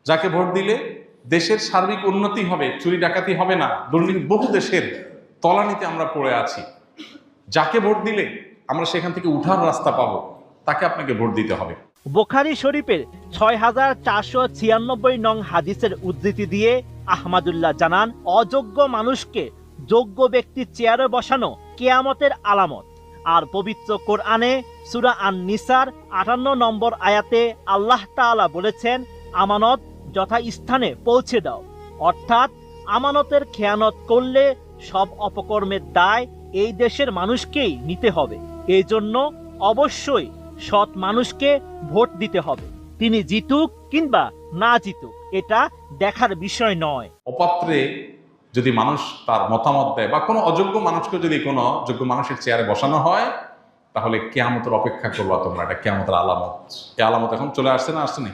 যাকে ভোট দিলে দেশের সার্বিক উন্নতি হবে, চুরি ডাকাতি হবে না, দুর্নীতি, বহু দেশের তলানিতে আমরা পড়ে আছি, যাকে ভোট দিলে আমরা সেখান থেকে উঠার রাস্তা পাবো, তাকে আপনাকে ভোট দিতে হবে। বুখারী শরীফের ৬,৪৯৬ নং হাদিসের উদ্ধৃতি দিয়ে আহমদুল্লাহ জানান, অযোগ্য মানুষকে যোগ্য ব্যক্তির চেয়ারে বসানো কিয়ামতের আলামত। আর পবিত্র কোরআনে সূরা আন-নিসার ৫৮ নম্বর আয়াতে আল্লাহ তাআলা বলেছেন, আমানত যথাস্থানে পৌঁছে দাও। অর্থাৎ আমানতের খেয়ানত করলে সব অপকর্মের দায় এই দেশের মানুষকেই নিতে হবে। এই জন্য অবশ্যই সৎ মানুষকে ভোট দিতে হবে। তিনি জিতুক কিংবা না জিতুক এটা দেখার বিষয় নয়। অপাত্রে যদি মানুষ তার মতামত দেয় বা কোনো অযোগ্য মানুষকে যদি কোনো যোগ্য মানুষের চেয়ারে বসানো হয়, তাহলে কিয়ামতের অপেক্ষা করবা তোমরা। এটা কিয়ামতের আলামত। এই আলামত এখন চলে আসছে না, আসছে না?